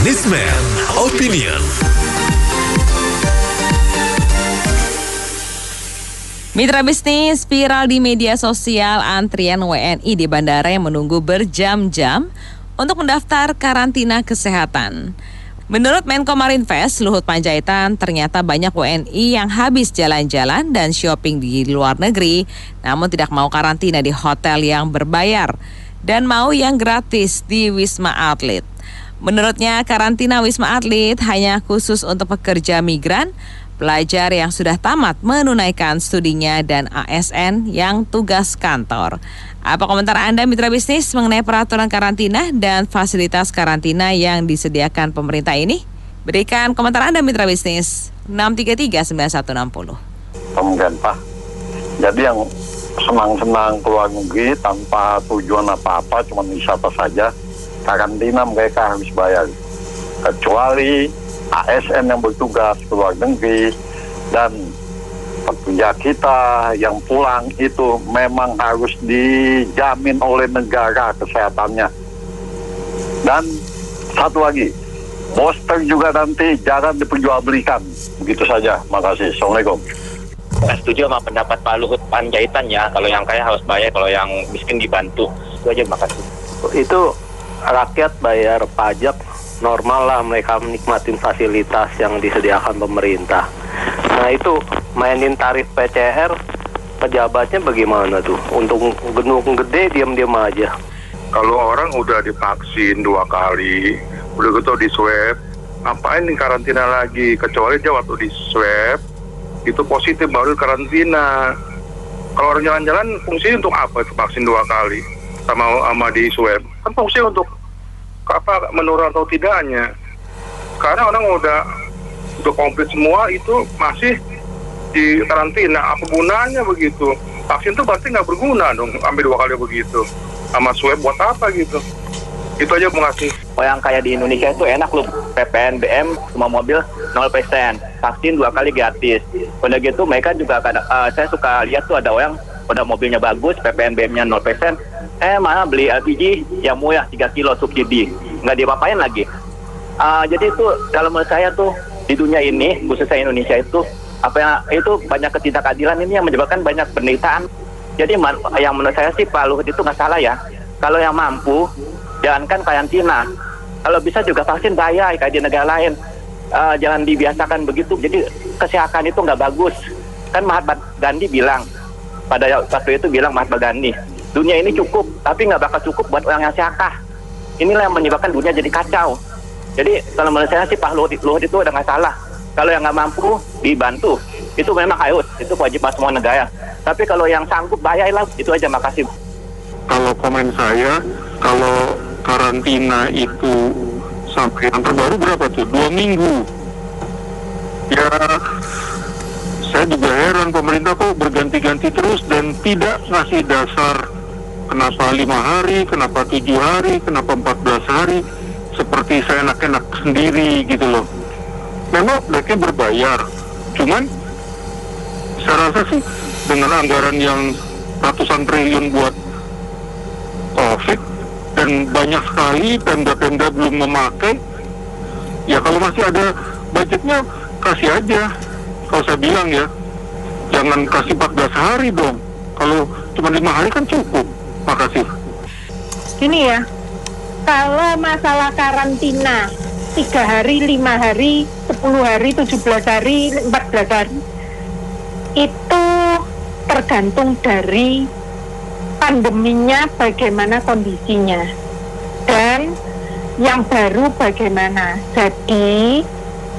Businessman Opinion. Mitra bisnis, viral di media sosial antrian WNI di bandara yang menunggu berjam-jam untuk mendaftar karantina kesehatan. Menurut Menko Marinvest, Luhut Panjaitan, ternyata banyak WNI yang habis jalan-jalan dan shopping di luar negeri, namun tidak mau karantina di hotel yang berbayar dan mau yang gratis di Wisma Atlet. Menurutnya, karantina Wisma Atlet hanya khusus untuk pekerja migran, pelajar yang sudah tamat menunaikan studinya, dan ASN yang tugas kantor. Apa komentar Anda mitra bisnis mengenai peraturan karantina dan fasilitas karantina yang disediakan pemerintah ini? Berikan komentar Anda mitra bisnis 633-9160. Kemudian Pak, jadi yang senang-senang keluar negeri tanpa tujuan apa-apa, cuma wisata saja, karantina mereka harus bayar. Kecuali ASN yang bertugas keluar negeri dan pekerja kita yang pulang itu memang harus dijamin oleh negara kesehatannya. Dan satu lagi, booster juga nanti jangan diperjualbelikan. Begitu saja, makasih. Assalamualaikum. Saya setuju sama pendapat Pak Luhut Panjaitan ya, kalau yang kaya harus bayar, kalau yang miskin dibantu. Itu aja, makasih. Itu rakyat bayar pajak, normal lah mereka menikmatin fasilitas yang disediakan pemerintah. Nah itu mainin tarif PCR, pejabatnya bagaimana tuh? Untuk gedung gede diam-diam aja. Kalau orang udah divaksin 2 kali, udah gitu di swab, ngapain di karantina lagi? Kecuali dia waktu di swab itu positif baru karantina. Kalau orang jalan-jalan fungsinya untuk apa? Itu vaksin 2 kali sama di swab. Kan fungsinya untuk apa, menurun atau tidaknya. Sekarang orang udah komplit semua, itu masih di karantina. Apa gunanya begitu? Vaksin itu berarti nggak berguna dong, ambil 2 kali begitu. Sama swab buat apa gitu? Itu aja, makasih. Oh, yang kaya di Indonesia itu enak loh, PPNBM semua mobil 0%, vaksin 2 kali gratis. Udah gitu mereka juga saya suka lihat tuh ada orang udah mobilnya bagus, PPNBM-nya 0%, malah beli LPG yang murah 3 kilo subsidi, nggak diapa-apain lagi. Jadi itu kalau menurut saya tuh di dunia ini, khususnya Indonesia itu itu banyak ketidakadilan ini yang menyebabkan banyak penderitaan. Jadi yang menurut saya sih Pak Luhut itu nggak salah ya. Kalau yang mampu jalankan karantina, kalau bisa juga vaksin bayar kayak di negara lain. Jangan dibiasakan begitu. Jadi kesehatan itu nggak bagus. Kan Mahatma Gandhi bilang, pada waktu itu bilang Mahatma Gandhi, dunia ini cukup, tapi nggak bakal cukup buat orang yang serakah. Inilah yang menyebabkan dunia jadi kacau. Jadi kalau menurut saya sih Pak Luhut itu udah nggak salah. Kalau yang nggak mampu dibantu, itu memang harus, itu kewajiban semua negara. Tapi kalau yang sanggup bayarlah, itu aja, makasih. Kalau komen saya, kalau karantina itu sampai yang terbaru berapa tuh? 2 minggu. Ya, saya juga heran pemerintah kok berganti-ganti terus dan tidak ngasih dasar. Kenapa 5 hari, kenapa 7 hari, kenapa 14 hari, seperti saya enak-enak sendiri gitu loh. Memang mereka berbayar, cuman saya rasa sih dengan anggaran yang ratusan triliun buat COVID dan banyak sekali pemda-pemda belum memakai, ya kalau masih ada budgetnya kasih aja. Kalau saya bilang ya, jangan kasih 14 hari dong. Kalau cuma 5 hari kan cukup. Makasih. Gini ya, kalau masalah karantina 3 hari, 5 hari, 10 hari, 17 hari, 14 hari, itu tergantung dari pandeminya, bagaimana kondisinya, dan yang baru bagaimana. Jadi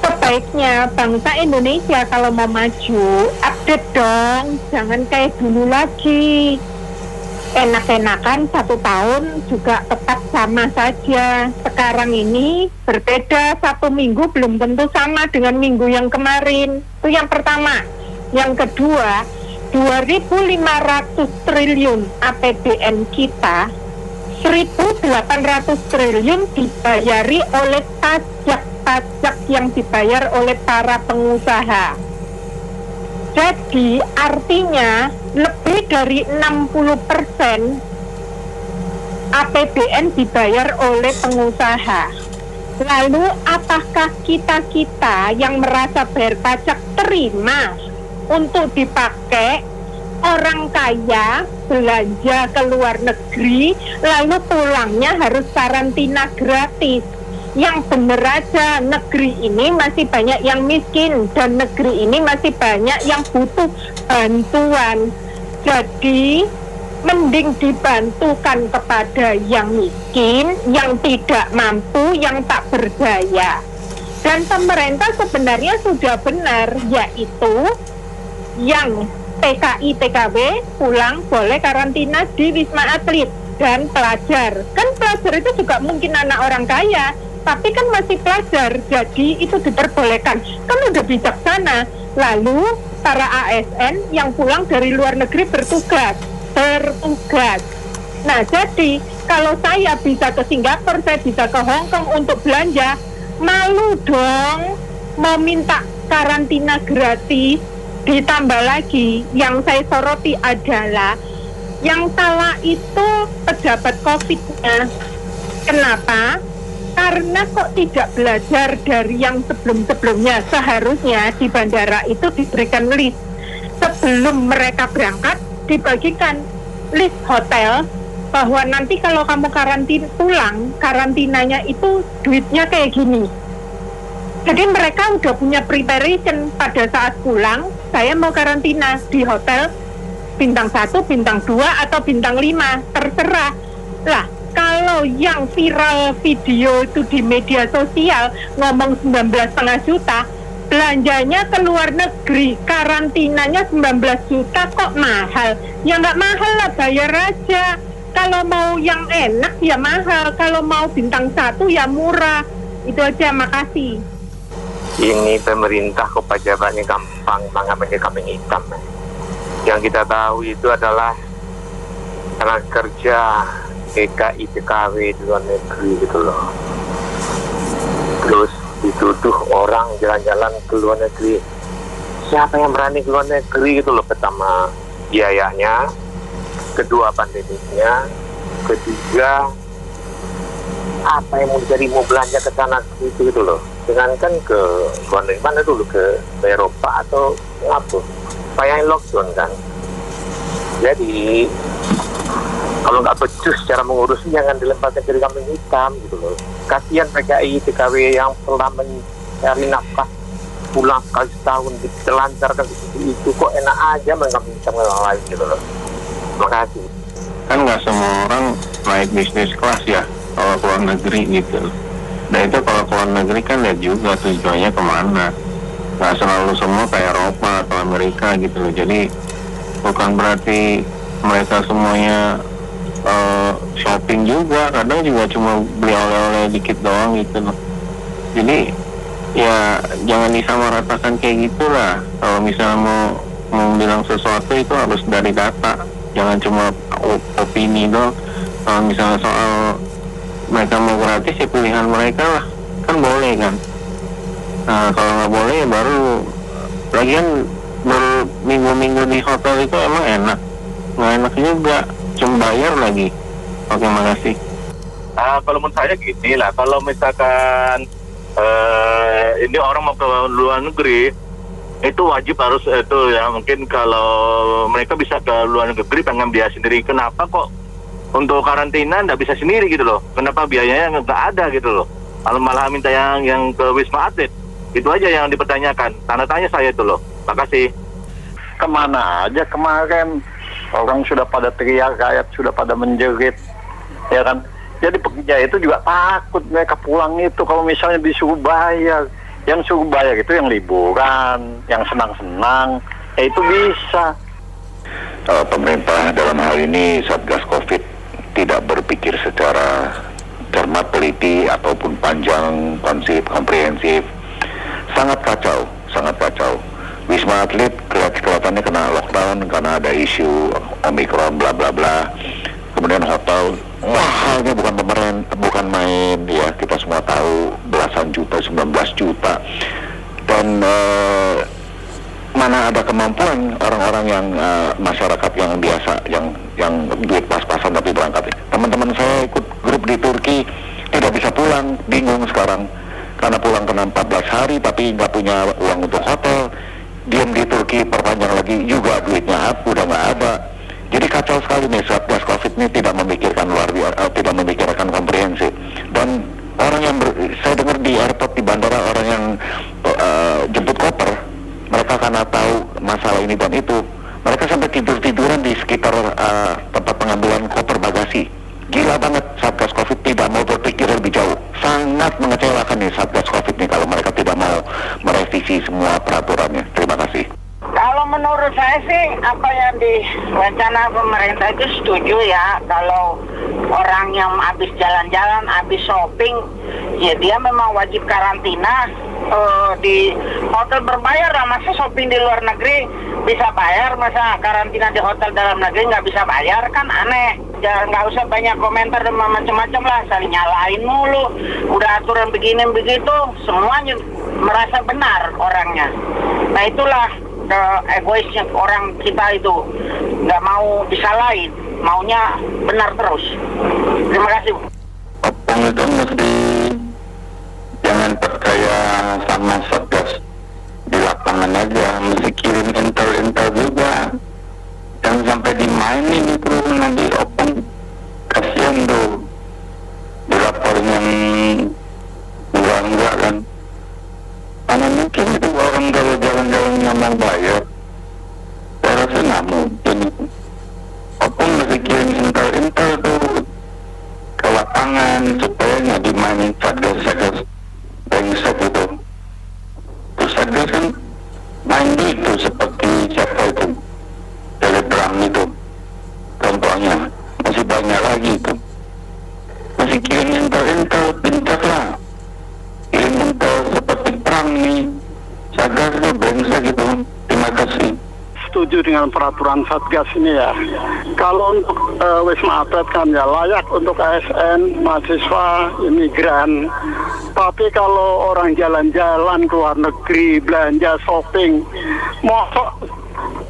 sebaiknya bangsa Indonesia kalau mau maju, update dong, jangan kayak dulu lagi. Enak-enakan 1 tahun juga tetap sama saja. Sekarang ini berbeda, 1 minggu belum tentu sama dengan minggu yang kemarin. Itu yang pertama. Yang kedua, 2.500 triliun APBN kita, 1.800 triliun dibayari oleh pajak yang dibayar oleh para pengusaha. Jadi artinya lebih dari 60% APBN dibayar oleh pengusaha. Lalu apakah kita-kita yang merasa bayar pajak terima untuk dipakai orang kaya belanja ke luar negeri, lalu pulangnya harus karantina gratis? Yang bener aja, negeri ini masih banyak yang miskin dan negeri ini masih banyak yang butuh bantuan. Jadi mending dibantukan kepada yang miskin, yang tidak mampu, yang tak berdaya. Dan pemerintah sebenarnya sudah benar, yaitu yang TKI TKW pulang boleh karantina di Wisma Atlet, dan pelajar. Kan pelajar itu juga mungkin anak orang kaya, tapi kan masih pelajar, jadi itu diperbolehkan. Kan udah bijaksana. Lalu para ASN yang pulang dari luar negeri bertugas. Nah, jadi kalau saya bisa ke Singapura, saya bisa ke Hong Kong untuk belanja, malu dong mau minta karantina gratis. Ditambah lagi, yang saya soroti adalah yang salah itu pejabat COVID-nya. Kenapa? Karena kok tidak belajar dari yang sebelum-sebelumnya. Seharusnya di bandara itu diberikan list. Sebelum mereka berangkat, dibagikan list hotel bahwa nanti kalau kamu pulang, karantinanya itu duitnya kayak gini. Jadi mereka udah punya preparation pada saat pulang, saya mau karantina di hotel bintang 1, bintang 2, atau bintang 5, terserah. Lah, kalau yang viral video itu di media sosial ngomong 19,5 juta, belanjanya ke luar negeri, karantinanya 19 juta kok mahal? Ya nggak mahal lah, bayar aja. Kalau mau yang enak ya mahal, kalau mau bintang 1 ya murah. Itu aja, makasih. Ini pemerintah kok pejabatnya gampang mengambil kambing hitam. Yang kita tahu itu adalah tenaga kerja TKI TKW di luar negeri gitu loh. Terus dituduh orang jalan-jalan ke luar negeri. Siapa yang berani ke luar negeri gitu loh? Pertama, biayanya, kedua pandemiknya, ketiga apa yang mau belanja ke sana gitu loh. Dengan kan ke luar negeri mana dulu, ke Eropa atau apa? Supaya lockdown kan. Jadi kalau nggak becus cara mengurusnya, jangan dilemparkan jadi kambing hitam gitu loh. Kasihan PKI TKW yang telah mencari nafkah pulang sekali setahun ditelantarkan itu kok enak aja mengkambing hitam orang lain gitu loh. Terima kasih. Kan nggak semua orang naik bisnis kelas ya kalau keluar negeri gitu. Dan itu kalau keluar negeri kan lihat juga tujuannya kemana. Nggak selalu semua kayak Eropa atau Amerika gitu loh. Jadi bukan berarti mereka semuanya shopping juga, kadang juga cuma beli oleh-oleh dikit doang gitu loh. Jadi ya jangan disamaratakan kayak gitulah. Kalau misalnya mau bilang sesuatu itu harus dari data, jangan cuma opini doang. Kalau misalnya soal mereka mau gratis ya pilihan mereka lah, kan boleh kan. Nah kalau nggak boleh ya baru lagian berminggu-minggu di hotel itu emang enak, nggak enak juga, cuma bayar lagi. Oke, makasih. Kalau menurut saya gini lah, kalau misalkan ini orang mau ke luar negeri, itu wajib harus itu ya, mungkin kalau mereka bisa ke luar negeri pengen biaya sendiri. Kenapa kok untuk karantina nggak bisa sendiri gitu loh? Kenapa biayanya nggak ada gitu loh? Kalau malah minta yang ke Wisma Atlet, itu aja yang dipertanyakan. Tanda tanya saya itu loh. Makasih. Kemana aja kemarin orang sudah pada teriak, rakyat sudah pada menjerit, ya kan? Jadi pekerja itu juga takut mereka pulang itu kalau misalnya disuruh bayar. Yang suruh bayar itu yang liburan, yang senang-senang, ya itu bisa. Pemerintah dalam hal ini Satgas Covid tidak berpikir secara cermat, teliti ataupun panjang, komprehensif. Sangat kacau, sangat kacau. Wisma Atlet kelihatannya kena lockdown karena ada isu Omikron bla bla bla. Kemudian hotel mahalnya bukan main ya, kita semua tahu belasan juta, 19 juta. Dan mana ada kemampuan orang-orang yang masyarakat yang biasa yang duit pas-pasan tapi berangkat. Teman-teman saya ikut grup di Turki tidak bisa pulang, bingung sekarang. Karena pulang kena 14 hari tapi nggak punya uang untuk hotel, diam di Turki perpanjang lagi juga duitnya udah nggak ada. Jadi kacau sekali nih Satgas Covid ini, tidak memikirkan tidak memikirkan komprehensif. Dan orang yang saya dengar di airport, di bandara, orang yang jemput koper, mereka karena tahu masalah ini dan itu, mereka sampai tiduran di sekitar tempat pengambilan koper bagasi. Gila banget, Satgas Covid tidak mau berpikir lebih jauh. Sangat mengecewakan nih Satgas Covid nih kalau mereka tidak mau merevisi semua peraturannya. Terima kasih. Kalau menurut saya sih apa yang direncana pemerintah itu setuju ya. Kalau orang yang habis jalan-jalan, habis shopping, ya dia memang wajib karantina di hotel berbayar lah. Masa shopping di luar negeri bisa bayar, masa karantina di hotel dalam negeri nggak bisa bayar, kan aneh. Ya nggak usah banyak komentar dan macam-macam lah, saling nyalain mulu. Udah aturan begini begitu, semuanya merasa benar orangnya. Nah itulah egoisnya orang kita itu, nggak mau disalahin, maunya benar terus. Terima kasih. Opung itu mesti jangan percaya sama Satgas di lapangan aja, mesti kirim intel juga, jangan sampai dimainin itu nanti Opung, kasihan tuh di laporin yang enggak kan. Karena mungkin itu orang kalau jalan-jalan nggak mau bayar, saya rasa nggak mungkin. Opung mesti kirim intel tuh ke lapangan supaya nggak dimainin Satgas brengsek itu. Terus Satgas kan main gitu seperti siapa itu, Telegram itu contohnya, masih banyak lagi itu. Masih kirim intel pintar lah, kirim intel seperti perang nih. Satgas itu brengsek gitu. Terima kasih. Setuju dengan peraturan Satgas ini ya. Kalau untuk Wisma Atlet kan ya layak untuk ASN, mahasiswa, imigran. Tapi kalau orang jalan-jalan ke luar negeri, belanja, shopping, mosok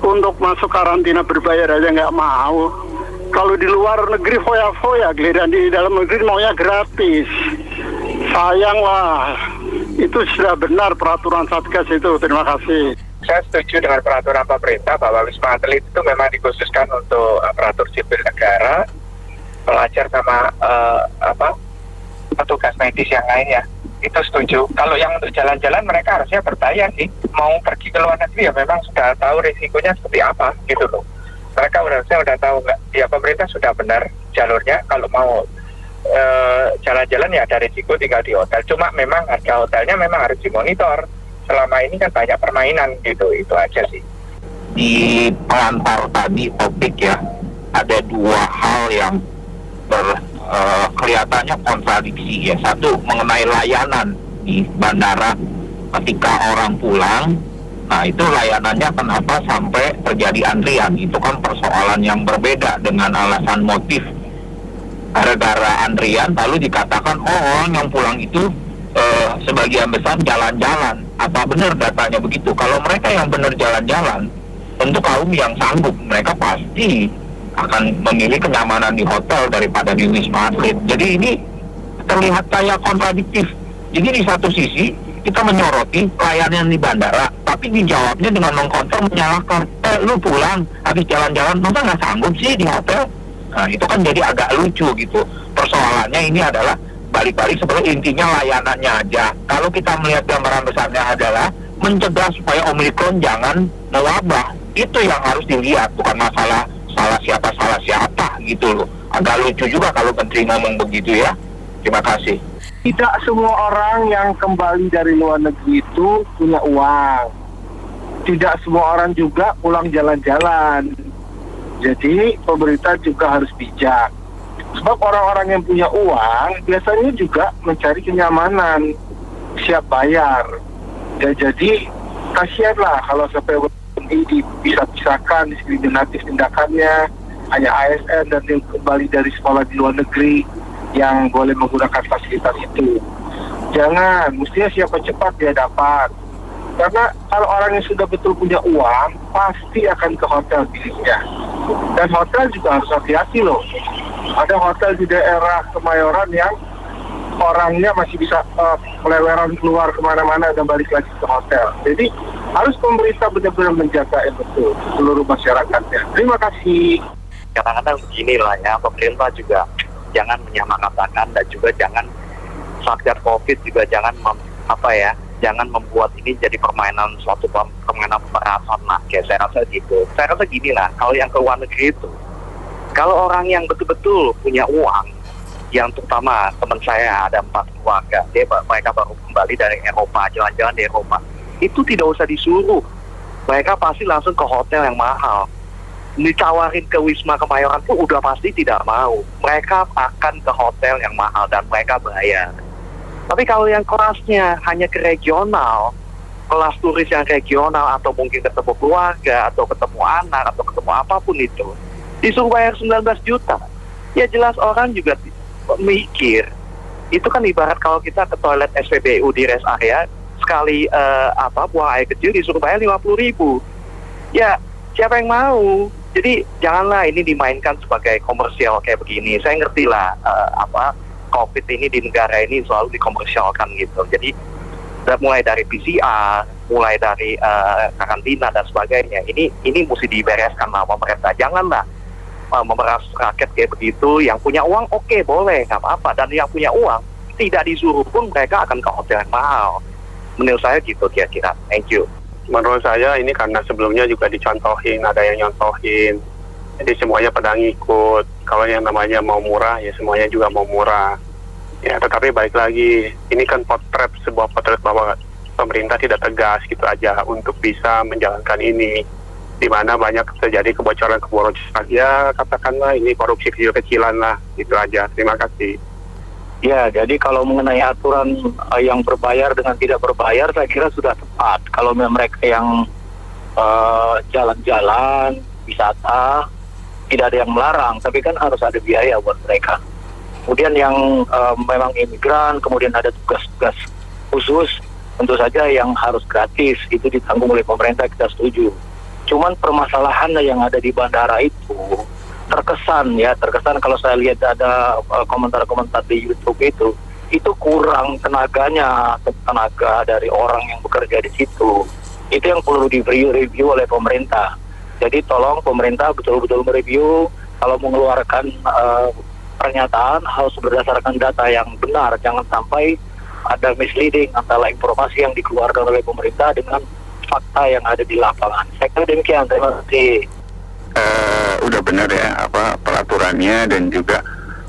untuk masuk karantina berbayar aja nggak mau. Kalau di luar negeri foya-foya, giliran di dalam negeri maunya gratis. Sayang lah. Itu sudah benar peraturan Satgas itu. Terima kasih. Saya setuju dengan peraturan pemerintah bahwa Wisma Atlet itu memang dikhususkan untuk aparatur sipil negara, pelajar sama petugas medis yang lainnya. Itu setuju. Kalau yang untuk jalan-jalan mereka harusnya berbayar sih. Mau pergi ke luar negeri ya memang sudah tahu risikonya seperti apa gitu loh. Mereka harusnya udah tahu nggak? Ya pemerintah sudah benar jalurnya. Kalau mau jalan-jalan ya ada risiko tinggal di hotel. Cuma memang harga hotelnya memang harus dimonitor. Selama ini kan banyak permainan gitu, itu aja sih. Di pengantar tadi topik ya, ada dua hal yang kelihatannya kontradiksi ya. Satu mengenai layanan di bandara ketika orang pulang. Nah itu layanannya kenapa sampai terjadi antrian? Itu kan persoalan yang berbeda dengan alasan motif. Gara-gara antrian lalu dikatakan orang yang pulang itu sebagian besar jalan-jalan. Apa benar datanya begitu? Kalau mereka yang benar jalan-jalan, untuk kaum yang sanggup, mereka pasti akan memilih kenyamanan di hotel daripada di Wisma Atlet. Jadi ini terlihat kayak kontradiktif. Jadi di satu sisi kita menyoroti pelayanan di bandara, tapi dijawabnya dengan mengkonter menyalahkan. Lu pulang habis jalan-jalan, masa nggak sanggup sih di hotel? Nah itu kan jadi agak lucu gitu. Persoalannya ini adalah balik-balik sebenarnya intinya layanannya aja. Kalau kita melihat gambaran besarnya adalah mencegah supaya Omikron jangan mewabah. Itu yang harus dilihat, bukan masalah salah siapa gitu loh. Agak lucu juga kalau Menteri ngomong begitu ya. Terima kasih. Tidak semua orang yang kembali dari luar negeri itu punya uang. Tidak semua orang juga pulang jalan-jalan. Jadi pemerintah juga harus bijak. Sebab orang-orang yang punya uang biasanya juga mencari kenyamanan, siap bayar. Dan jadi kasihanlah kalau sampai ini dipisah-pisahkan, diskriminatif tindakannya, hanya ASN dan yang kembali dari sekolah di luar negeri yang boleh menggunakan fasilitas itu. Jangan, mestinya siapa cepat dia dapat. Karena kalau orang yang sudah betul punya uang, pasti akan ke hotel pilihnya. Dan hotel juga harus hati-hati loh. Ada hotel di daerah Kemayoran yang orangnya masih bisa keleweran keluar kemana-mana dan balik lagi ke hotel. Jadi harus pemerintah benar-benar menjaga betul seluruh masyarakatnya. Terima kasih. Kadang-kadang beginilah ya, pemerintah juga jangan menyamakan dan juga jangan Satgas Covid juga jangan jangan membuat ini jadi suatu permainan pemerasan lah. Kayak saya rasa gitu. Saya rasa gini lah, kalau yang ke luar negeri itu, kalau orang yang betul-betul punya uang, yang terutama teman saya ada 4 keluarga, mereka baru kembali dari Eropa, jalan-jalan di Eropa, itu tidak usah disuruh, mereka pasti langsung ke hotel yang mahal. Ditawarin ke Wisma Kemayoran pun udah pasti tidak mau, mereka akan ke hotel yang mahal dan mereka bayar. Tapi kalau yang kelasnya hanya ke regional, kelas turis yang regional atau mungkin ketemu keluarga atau ketemu anak atau ketemu apapun itu, disuruh bayar 19 juta. Ya jelas orang juga mikir. Itu kan ibarat kalau kita ke toilet SPBU di rest area, sekali buang air kecil disuruh bayar 50.000. Ya siapa yang mau? Jadi janganlah ini dimainkan sebagai komersial kayak begini. Saya ngerti lah COVID ini di negara ini selalu dikomersialkan gitu. Jadi mulai dari PCR, mulai dari karantina dan sebagainya. Ini mesti dibereskan sama pemerintah. Janganlah memeras rakyat kayak begitu. Yang punya uang oke, boleh, nggak apa-apa. Dan yang punya uang tidak disuruh pun mereka akan ke hotel yang mahal. Menurut saya gitu kira-kira. Thank you. Menurut saya ini karena sebelumnya juga dicontohin, ada yang nyontohin. Jadi semuanya pada ngikut. Kalau yang namanya mau murah, ya semuanya juga mau murah. Ya, tetapi balik lagi, ini kan sebuah potret bahwa pemerintah tidak tegas gitu aja untuk bisa menjalankan ini. Di mana banyak terjadi kebocoran-kebocoran. Ya, katakanlah ini korupsi kecil-kecilan lah, gitu aja. Terima kasih. Ya, jadi kalau mengenai aturan yang berbayar dengan tidak berbayar, saya kira sudah tepat. Kalau mereka yang jalan-jalan, wisata, tidak ada yang melarang, tapi kan harus ada biaya buat mereka. Kemudian yang memang imigran, kemudian ada tugas-tugas khusus, tentu saja yang harus gratis, itu ditanggung oleh pemerintah, kita setuju. Cuman permasalahan yang ada di bandara itu, terkesan kalau saya lihat ada komentar-komentar di YouTube itu kurang tenaga dari orang yang bekerja di situ. Itu yang perlu di-review oleh pemerintah. Jadi tolong pemerintah betul-betul mereview, kalau mengeluarkan pernyataan harus berdasarkan data yang benar, jangan sampai ada misleading antara informasi yang dikeluarkan oleh pemerintah dengan fakta yang ada di lapangan. Saya kira demikian, terima kasih. Udah benar ya peraturannya dan juga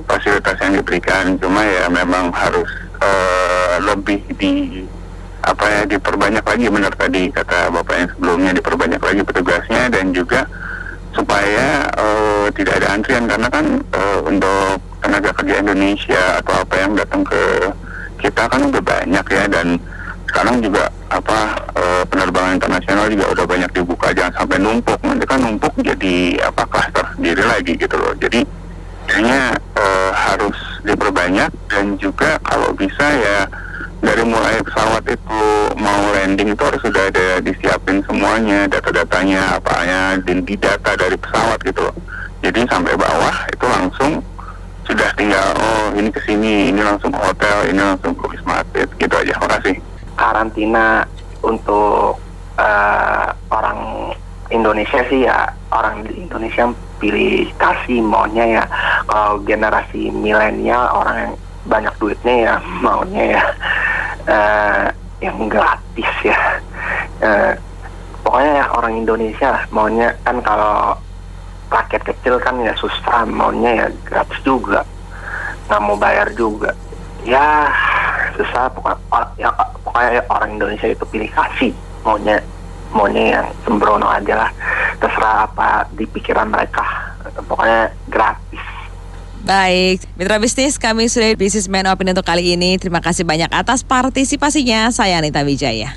fasilitas yang diberikan, cuma ya memang harus lebih diperbanyak lagi, benar tadi kata Bapak yang sebelumnya, diperbanyak lagi petugasnya dan juga supaya tidak ada antrian, karena kan untuk tenaga kerja Indonesia atau apa yang datang ke kita kan udah banyak ya, dan sekarang juga penerbangan internasional juga udah banyak dibuka, jangan sampai numpuk, nanti kan numpuk jadi klaster sendiri lagi gitu loh. Jadi kayaknya harus diperbanyak, dan juga kalau bisa ya dari mulai pesawat itu mau landing itu harus sudah ada disiapin semuanya, data-datanya apanya, dan didata dari pesawat gitu loh. Jadi sampai bawah itu langsung sudah tinggal ini kesini, ini langsung ke hotel, ini langsung ke Wisma Atlet gitu aja. Makasih. Karantina untuk orang Indonesia sih ya, orang Indonesia pilih kasih maunya ya. Kalau generasi milenial, orang yang banyak duitnya ya maunya ya yang gratis ya. Pokoknya ya orang Indonesia maunya kan, kalau rakyat kecil kan ya susah, maunya ya gratis juga, nggak mau bayar juga ya, susah. Pokoknya orang Indonesia itu pilih kasih, maunya yang sembrono aja lah, terserah apa di pikiran mereka, pokoknya gratis. Baik, mitra bisnis, kami sudah di Business Man Opinion untuk kali ini. Terima kasih banyak atas partisipasinya. Saya Anita Wijaya.